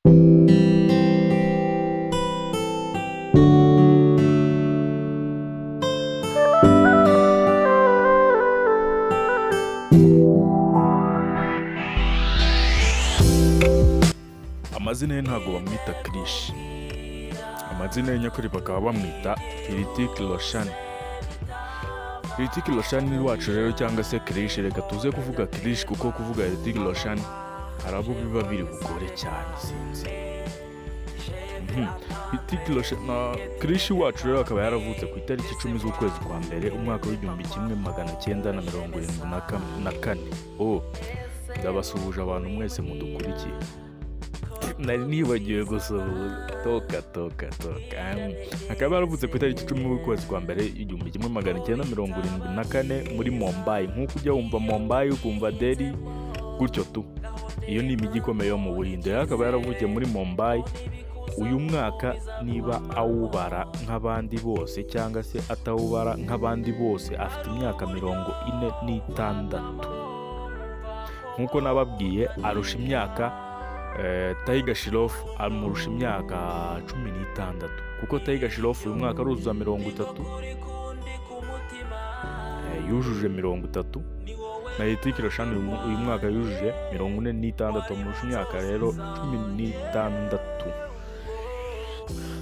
amazina ye ntago bamwita Krish, amazina ye nyakuri bakaba bamwita Roshan. Roshan ni wacu rero cyangwa se Krish, reka tuze kuvuga Krish kuko kuvuga Roshan hari abo biba biri bugore cyane sinzi. Krish wacu rero akaba yaravutse ku itariki 10 z'ukwezi kwa mbere umwaka w'1974. Ndabasuhuje abantu mwese mudukurikiye. Nari nibagiwe gusuhuza toka. Akaba yaravutse ku itariki 10 z'ukwezi kwa mbere 1974 muri Mumbai. Nk'uko ujya wumva Mumbai ukumva Delhi gutyo tu. Iyo ni imijyi ikomeye yo mu Buhinde. Akaba yaravukiye muri Mumbai. Uyu mwaka niba awubara nk'abandi bose cyangwa se atawubara nk'abandi bose, afite imyaka 46. Nkuko nababwiye arusha imyaka Tiger Shroff amurusha imyaka 16 kuko Tiger Shroff uyu mwaka aruzuza 30, yujuje 30, na Roshan uyu mwaka yujuje 46, amurusha imyaka rero 16.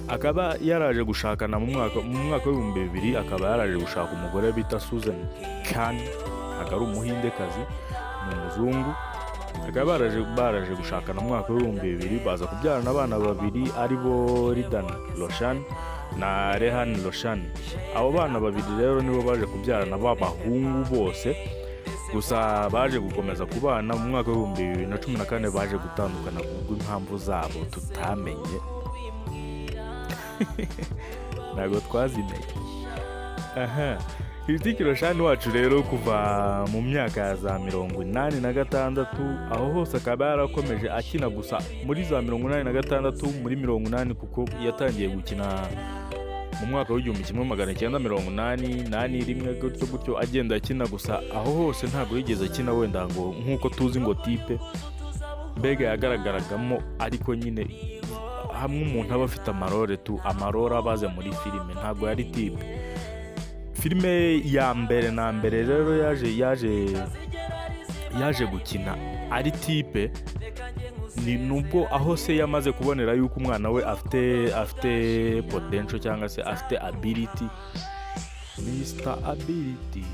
Akaba yaraje gushakana mu mwaka w'2000, akaba yaraje gushaka umugore bita Susan Khan, agari umuhindekazi n'umuzungu. Akaba baraje gushakana mu mwaka w'2000, baza kubyarana abana babiri aribo Ridan Roshan na Rehan Roshan. Abo bana babiri rero nibo baje kubyarana b'abahungu bose, gusa baje gukomeza kubana mu mwaka w'2014, baje gutandukana kubw'impamvu zabo tutamenye. Ntago twazimenye. Roshan wacu rero kuva mu myaka za 86, aho hose akaba yarakomeje akina, gusa muri za 86 muri 80 kuko yatangiye gukina mu mwaka w'1981 gutyo agenda akina, gusa aho hose ntago yigeze akina wenda ngo nkuko tuzi ngo tipe mbega yagaragaragamo, ariko nyine hamwe umuntu aba afite amarore abaze muri filime, ntago yari tipe. Filime ya mbere na mbere rero yaje gukina ari tipe ni nubwo aho se yamaze kubonera yuko umwana we afite potential cyangwa se afite ability, Mr. Ability.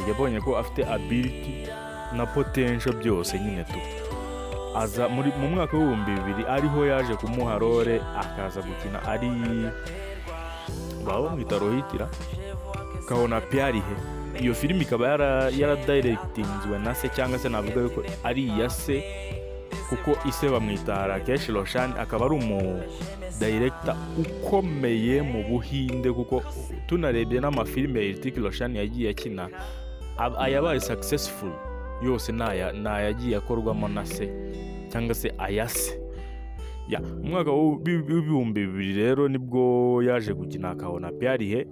Yabonye ko afite ability na potential byose nyine tu. Aza mu mwaka w'2000 ariho yaje kumuha role akaza gukina ari bamwita Rohitira Kahona Pyarihe. Iyo filimi ikaba yara directingwe na se, cyangwa se navuga yuko ari iya se kuko ise bamwita Rakesh Roshan, akaba ari umu director ukomeye mu Buhinde, kuko tunarebye n'amafilime Roshan yagiye akina ayabaye successful yose nayagiye akorwamo na se cyangwa se ayase. Umwaka w'2000 rero nibwo yaje gukina Kahona Pyarihe.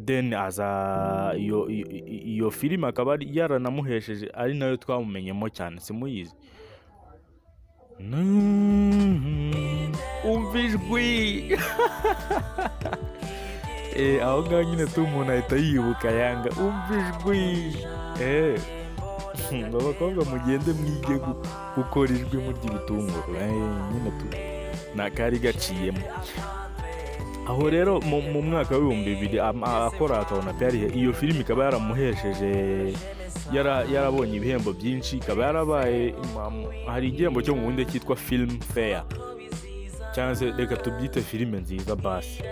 Then aza iyo filime akaba yaranamuhesheje, ari nayo twamumenyemo cyane, simuyizi. Umvijwi aho ngaho nyine tu umuntu ahita yibuka yanga umvijwi. Abakobwa mugende mwige gukora ijwi ry'ibitunguru, nyine tu nakari gaciyemo aho rero mu mwaka w'2000 akora Kahona Pyarihe. Iyo filime ikaba yaramuhesheje, yarabonye ibihembo byinshi, ikaba yarabaye hari igihembo cyo mu Buhinde cyitwa Film Fair, cyangwa se reka tubyite filime nziza basi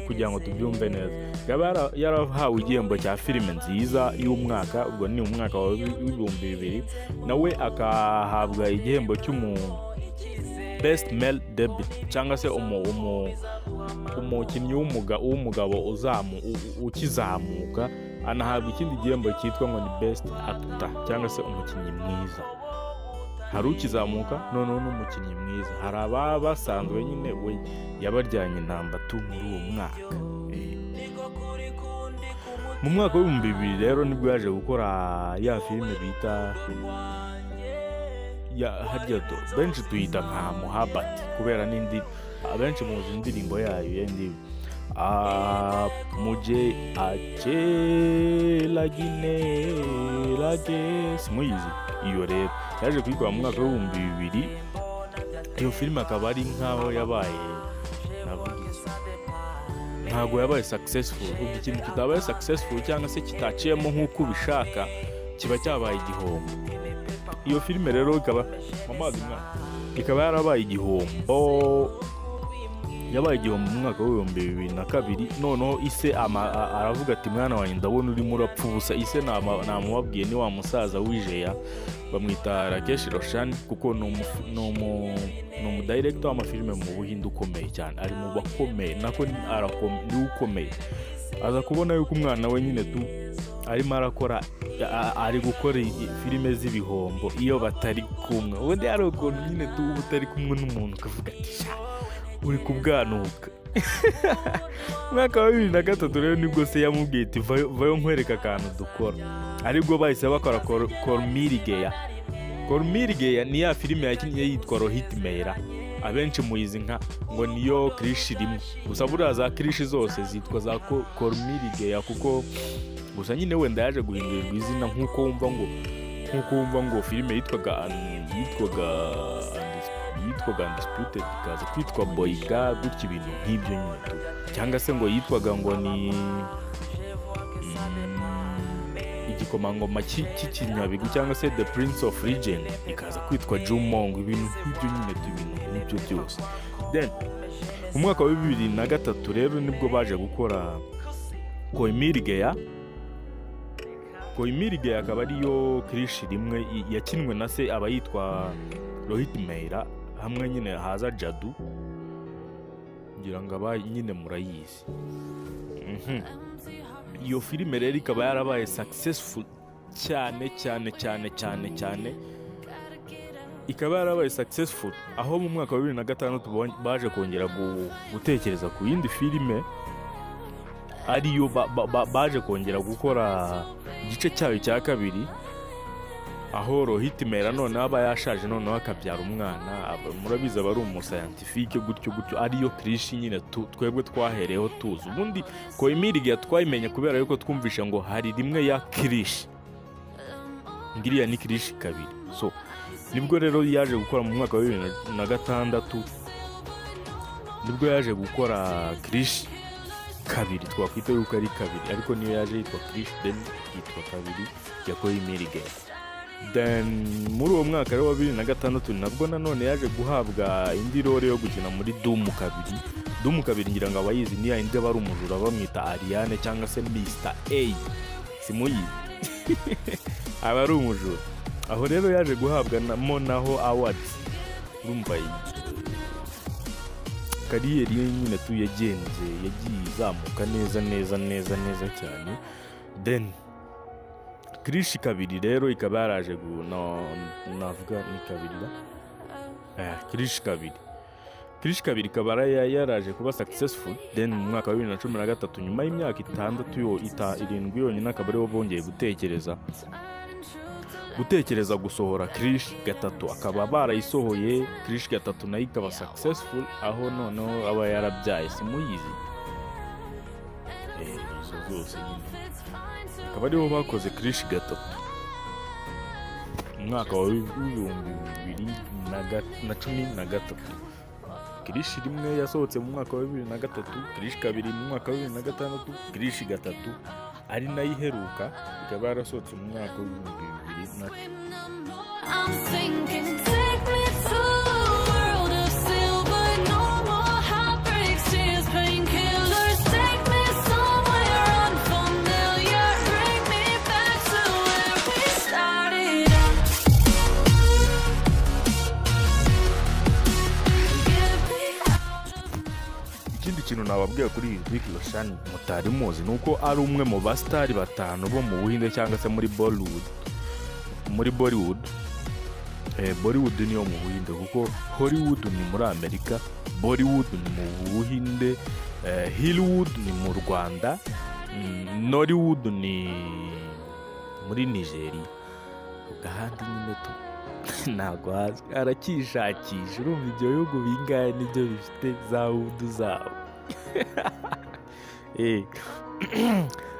kugira ngo tubyumve neza. Ikaba yarahawe igihembo cya filime nziza y'umwaka, ubwo ni umwaka wa 2000, nawe akahabwa igihembo Best Male Debut, cyangwa se umukinnyi w'umugabo ukizamuka, anahabwa ikindi gihembo cyitwa ngo ni Best Actor, cyangwa se umukinnyi mwiza. Hari ukizamuka noneho n'umukinnyi mwiza, hari ababa basanzwe nyine we yabaryanye namba 2 muri uwo mwaka. Mu mwaka w'2000 rero nibwo yaje gukora ya filime bita harya benshi tuyita nka muhabati kubera n'indi abenshi muzi indirimbo yayo yendi muje lagine lage simuyizi iyo rero yaje kuyikora mu mwaka w'ibihumbi 2000. Iyo filime akaba ari nkaho yabaye ntabwo yabaye successful. Ikintu kitabaye successful cyangwa se kitaciyemo nk'uko ubishaka kiba cyabaye igihombo. Iyo filime rero ikaba ikaba yarabaye igihombo. Yabaye igihombo mu mwaka w'ibihumbi 2002. Noneho ise aravuga ati mwana wanjye ndabona urimo urapfa ubusa. Ise namubabwiye ni wa musaza wijeya bamwita Roshan kuko ni umudirector w'amafilime mu Buhinde ukomeye cyane, ari mu bakomeye nako ni ukomeye. Aza kubona yuko umwana we nyine arimo arakora ari gukora filime z'ibihombo iyo batari kumwe. Ubundi hari ukuntu nyine utari kumwe n'umuntu ukavuga ati uri kubwanuka. Mwaka wa 2003 rero nibwo se yamubwiye ati vayo nkwereka akantu dukora. Aribwo bahise bakora Kormirigeya ni ya filime yakinnye yitwa Rohitmera. Abenshi muyizi nka ngo niyo Krish rimwe. Gusa buriya za Krish zose zitwa za Kormirigeya kuko gusa nyine wenda yaje guhindurirwa izina nk'uko wumva ngo filime yitwaga Undisputed ikaza kwitwa Boyga gutya ibintu nk'ibyo nyine cyangwa se ngo yitwaga ngo ni igikomangoma cy'ikinyabigu cyangwa se The Prince of Regent ikaza kwitwa Jumong. Ibintu nk'ibyo nyine n'ibyo byose. Then mu mwaka wa 2003 rero nibwo baje gukora Koimirigeya akaba ariyo Krish rimwe yakinwe na se aba yitwa Rohitmera. Hamwe nyine haza Jadu ngira ngo aba nyine murayizi. Iyo filime rero ikaba yarabaye successful cyane. Ikaba yarabaye successful aho mu mwaka wa 2006 baje kongera gutekereza ku yindi filime ariyo baje kongera gukora igice cyayo cya kabiri aho Rohitmera none aba yashaje none akabyara umwana. Murabiza bari umuscientifique gutyo ariyo Krish nyine twebwe twahereho tuzi. Ubundi Koimirigeya twayimenye kubera yuko twumvisha ngo hari rimwe ya Krish ngiriya ni Krish kabiri. So nibwo rero yaje gukora mu mwaka wa 2006 nibwo yaje gukora Krish kabiri. Twakwita yuko ari kabiri ariko niyo yaje yitwa Krish then yitwa kabiri ya Koimirigeya. Then muri uwo mwaka wa 2006 nabwo nanone yaje guhabwa indi role yo gukina muri Doom kabiri ngira ngo abayizi ni ya indi bari umujura bamwita Ariane cyangwa se Mr. A simuyizi aba ari umujura. Aho rero yaje guhabwa naho awards. Urumva kariyeri nyine yagiye izamuka neza cyane. Then Krish kabiri rero ikaba yaraje navuga ni kabiri Krish kabiri ikaba yaraje kuba successful. Then mu mwaka wa 2013 nyuma y'imyaka 7 yonyine akaba ariho bongeye gutekereza gusohora Krish gatatu. Akaba barayisohoye Krish gatatu nayo ikaba successful aho noneho aba yarabyaye simuyizi. Izo zose akaba ariho bakoze Krish gatatu mu mwaka wa 2013. Krish rimwe yasohotse mu mwaka wa 2003, Krish kabiri mu mwaka wa 2006, Krish gatatu ari nayo iheruka ikaba yarasohotse mu mwaka wa 2000. Ikintu nababwiye kuri Roshan mutari muzi nuko ari umwe mu bastari batanu bo mu Buhinde cyangwa se muri Bollywood. Bollywood niyo mu Buhinde kuko Hollywood ni muri Amerika, Bollywood ni mu Buhinde, Hollywood ni mu Rwanda, Nollywood ni muri Nigeria. gahandi nyine tu ntabwo hazwi, arakishakisha. Urumva ibyo bihugu bingahe nibyo bifite za wudu zabo.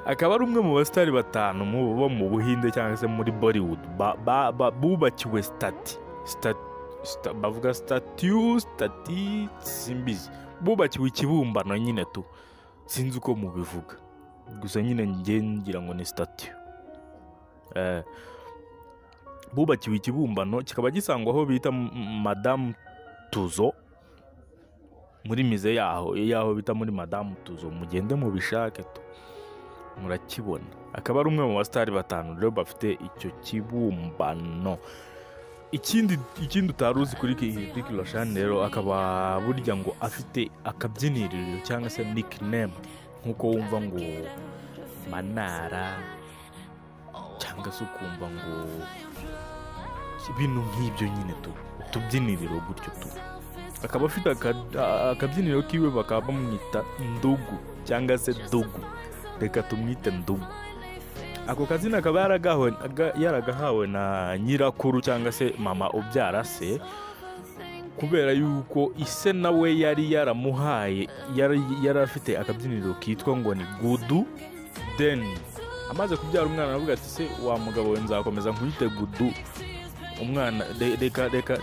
Akaba ari umwe mu basitari batanu bo mu Buhinde cyangwa se muri Bollywood bubakiwe bavuga stati simbizi, bubakiwe ikibumbano nyine tu, sinzi uko mubivuga, gusa nyine ngira ngo ni statue. Bubakiwe ikibumbano kikaba gisangwa aho bita Madame Tuzo, muri mize yaho bita muri Madame Tuzo, mugende mubishake tu murakibona. Akaba ari umwe mu basitari batanu rero bafite icyo kibumbano. Ikindi utaruzi kuri Roshan rero, akaba burya ngo afite akabyiniriro cyangwa se nickname, nkuko wumva ngo Manara cyangwa se ukumva ngo ibintu nk'ibyo nyine tu, utubyiniriro gutyo tu. Akaba afite akabyiniriro kiwe bakaba bamwita Ndugu cyangwa se Dugu, reka tumwite Ndugu. Ako kazina akaba yaragahawe na nyirakuru cyangwa se mama ubyara se, kubera yuko ise nawe yari yaramuhaye, yari afite akabyiniriro kitwa ngo ni Gudu. Then amaze kubyara umwana aravuga ati se wa mugabo we nzakomeza nkwite Gudu, umwana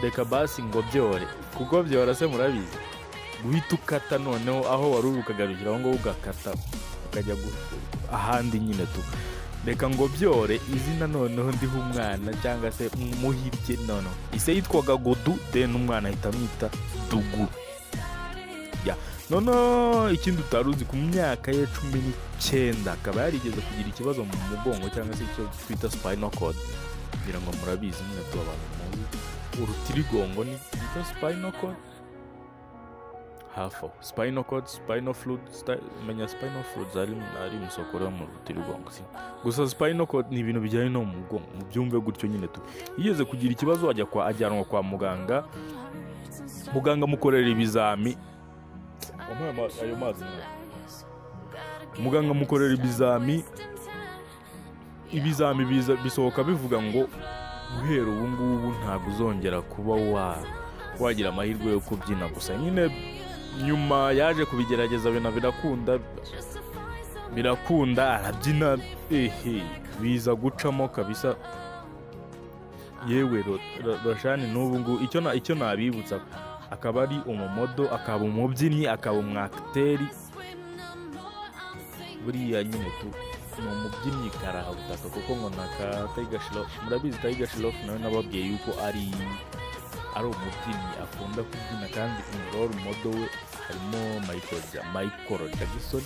reka basi ngo byore, kuko byora se murabizi guhita ukata, noneho aho wari ukagarukiraho ngo ugakata ukajya ahandi nyine tu. Reka ngo byore izina noneho ndiho umwana cyangwa se muhirye, noneho ise yitwaga Gudu, then umwana ahita amwita Dugu. Noneho ikindi utaruzi, ku myaka ye 19 akaba yarigeze kugira ikibazo mu mugongo cyangwa se icyo twita spinal cord. Ngira ngo murabizi nyine tu, abantu mu urutirigongo ni spinal cord, hafo spinal cord, spinal fluid, menya spinal fluid ari musokoro mu rutirigongo. Gusa spinal cord ni ibintu bijyanye no mu mugongo, mu byumve gutyo nyine tu. Yigeze kugira ikibazo ajyanwa kwa muganga, mukorera ibizami, ayo mazi muganga mukorera ibizami bisohoka bivuga ngo guhera ubu ngubu ntabwo uzongera kuba wagira amahirwe yo kubyina. Gusa nyine nyuma yaje kubigerageza birakunda arabyina, biza gucamo kabisa. Yewe Roshan n'ubu ngubu icyo nabibutsa, akaba ari umumodo, akaba umubyinnyi, akaba umwakiteri. Buriya nyine tu ni umubyinnyi karahutaka, kuko ngo Tiger Shroff, murabizi Tiger Shroff nawe nababwiye yuko ari umubyinnyi akunda kubyina, kandi umugabo w'umumodo we harimo Michael Jackson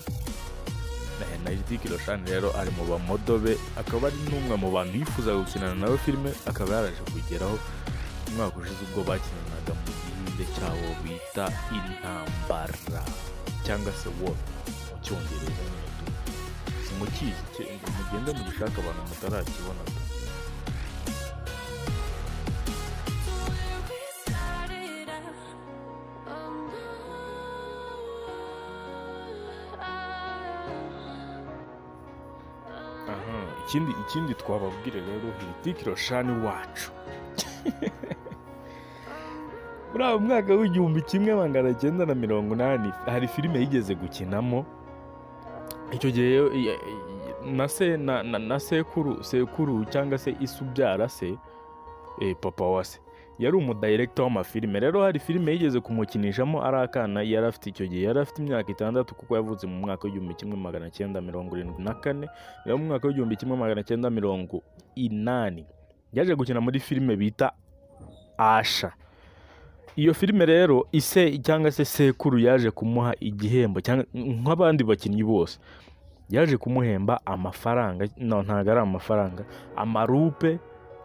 na Roshan rero ari mu bamodo be. Akaba ari n'umwe mu bantu yifuza gukinana nawe filime, akaba yaraje kugeraho umwaka ushize ubwo bakinanaga mu gihinde cyabo bita Intambara cyangwa se War mu Cyongereza. Simukizi mugende mugishaka abantu mutarakibona. Ikindi twababwire rero, Roshan wacu muri uwo mwaka w'1980 hari filime yigeze gukinamo. Icyo gihe na sekuru cyangwa se isubyara se, papa wa se yari umudirector w'amafilime. Rero hari filime yigeze kumukinishamo ari akana, yari afite icyo gihe yari afite imyaka 6, kuko yavutse mu mwaka w'1974. Rero mu mwaka w'1980 yaje gukina muri filime bita Asha. Iyo filime rero ise cyangwa se sekuru yaje kumuha igihembo nk'abandi bakinnyi bose, yaje kumuhemba amafaranga, ntago ari amafaranga,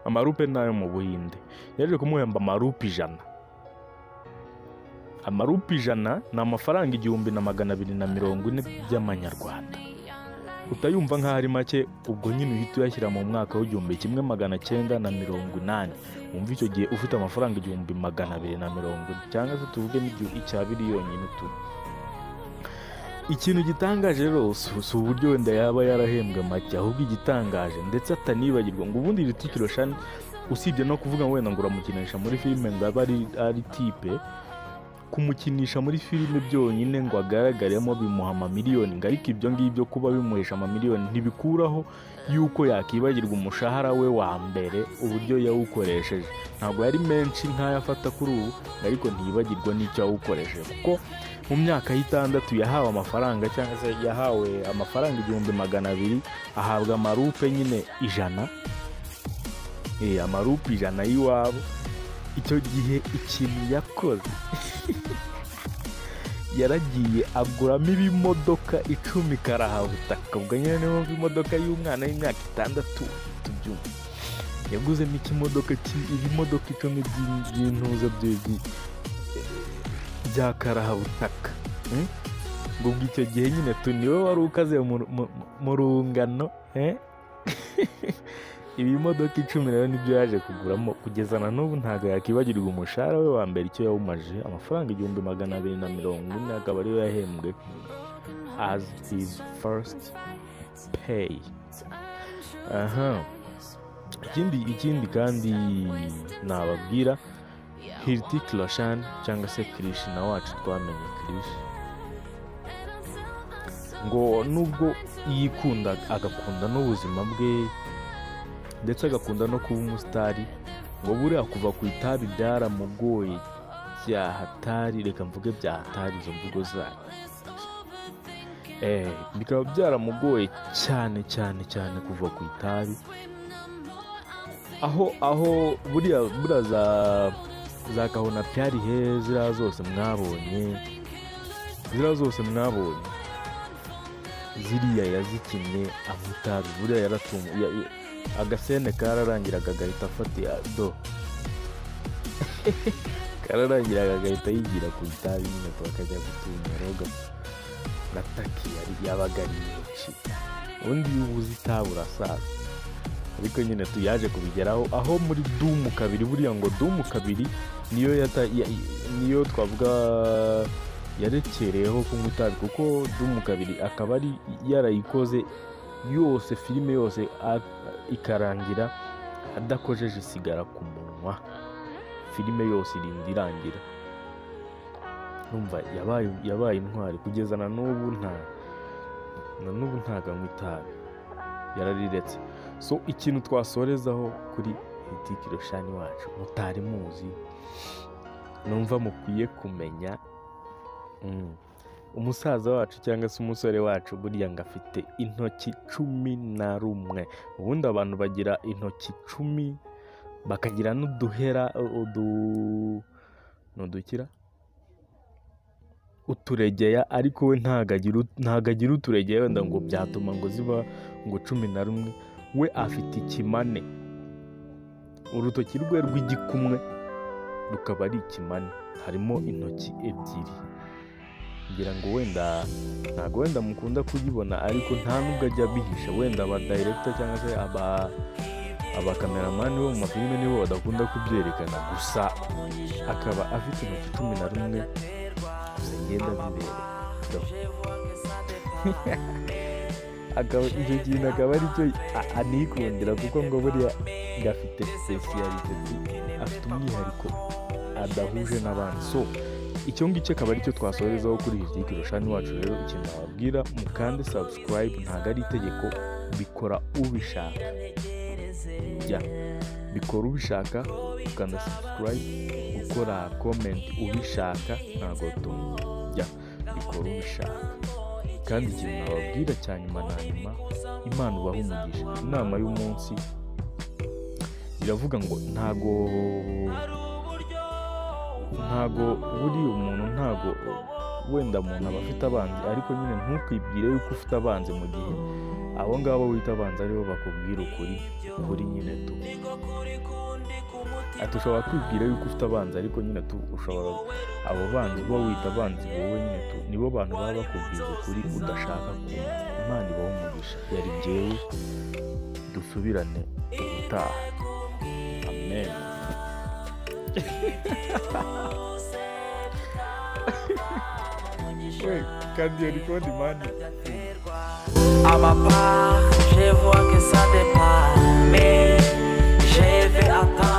amarupe nayo mu Buhinde. Yaje kumuhemba amarupe 100. Amarupe 100 ni amafaranga 1240 by'amanyarwanda. Utayumva nk'aho ari make, ubwo nyine uhita uyashyira mu mwaka w'1980. Wumva icyo gihe ufite amafaranga 1240 cyangwa se tuvuge n'icya biliyoni tu. Ikintu gitangaje rero si uburyo wenda yaba yarahembwe make, ahubwo igitangaje ndetse atanibagirwa ngo ubundi Roshan usibye no kuvuga wenda ngo uramukinisha muri filime ngo aba ari tipe, kumukinisha muri filime byonyine ngo agaragaremo bimuha amamiliyoni, ngo ariko ibyo ngibyo kuba bimuhesha amamiliyoni ntibikuraho yuko yakibagirwa umushahara we wa mbere uburyo yawukoresheje. Ntabwo yari menshi nk'ayafata kuri ubu, ariko ntiyibagirwa n'icyo yawukoresheje, kuko mu myaka y'itandatu yahawe amafaranga, cyangwa se yahawe amafaranga 200,000, ahabwa amarupe nyine 100, amarupe 100 y'iwabo. Icyo gihe ikintu yakoze yaragiye aguramo ibimodoka 10 karahabutaka. Ubwo nyine niyo imodoka y'umwana w'imyaka 6 tubyumva, yaguzemo ibimodoka 10 by'intuza bya karahabutaka. Ngo icyo gihe nyine niwe wari ukaze mu rungano. Ibimodoka 10 rero nibyo yaje kuguramo, kugeza na n'ubu ntabwo yakibagirwa umushahara we wa mbere icyo yawumaje, amafaranga 240, akaba ariyo yahembwe as his first pay. Ikindi kandi nababwira, Roshan cyangwa se Krish na wacu twamenye Krish, ngo nubwo yikunda agakunda n'ubuzima bwe ndetse agakunda no kuba umusitari, ngo buriya kuva ku itabi byaramugoye byahatari. Reka mvuge byahatari izo mvugo zayo, bikaba byaramugoye cyane kuva ku itabi, aho buriya za kahona pyari he ziriya zose mwabonye, ziriya yazikinnye amutabi, buriya yaratumye agasene kararangiraga agahita afata kararangiraga agahita yigira ku itabi nyine, bakajya gutunya roga gataki yabaga ari nyinshi. Ubundi iyo ubuze itabi urasaza, ariko nyine tuyaje kubigeraho aho muri Doom 2, buriya ngo Doom 2 niyo twavuga yarekereyeho kunywa itabi, kuko Doom 2 akaba ari yarayikoze yose, filime yose ikarangira adakojeje isigara ku munwa, filime yose irinda irangira. Numva yabaye intwari, kugeza na n'ubu ntago anywa itabi, yarariretse. So ikintu twasorezaho kuri Roshan wacu mutari muzi, numva mukwiye kumenya, umusaza wacu cyangwa se umusore wacu buriya ngo afite intoki 11. Ubundi abantu bagira intoki 10, bakagira n'uduhera n'udukira uturegeya, ariko we ntagagira uturegeya wenda ngo byatuma ngo ziba ngo 11. We afite ikimane, urutoki rwe rw'igikumwe rukaba ari ikimane, harimo intoki 2. ngira ngo ntabwo wenda mukunda kuyibona, ariko nta nubwo ajya bihisha. Wenda aba director cyangwa se aba cameraman bo mu mafilime nibo badakunda kubyerekana, gusa akaba afite intoki 11 zigenda zibereka. Icyo kintu akaba ari cyo anikundira, kuko ngo buriya gafite speciality, afite umwihariko adahuje n'abandi. So icyo ngicyo akaba ari cyo twasorezaho kuri Roshan wacu. Rero ikintu nababwira, mukande subscribe, ntabwo ari itegeko, bikora ubishaka. Bikora ubishaka, ukanda subscribe, ukora comment ubishaka, ntabwo bikora ubishaka. Kandi ikintu nababwira cya nyuma na nyuma, Imana ubaha umugisha. Inama y'umunsi iravuga ngo ntago buriya umuntu, ntago wenda umuntu aba afite abanzi, ariko nyine ntukibwire yuko ufite abanzi mu gihe abo ngabo wita abanzi aribo bakubwira ukuri nyine ushobora kwibwira yuko ufite abanzi, ariko nyine ushobora abo banzi bo wita abanzi wowe nyine nibo bantu baba bakubwira ukuri udashaka kumva. Imana ibaha umugisha. Yari jyewe, dusubirane ubutaha. Amen. Quand il record du man. À ma part, je vois que ça dépend, mais j'ai आता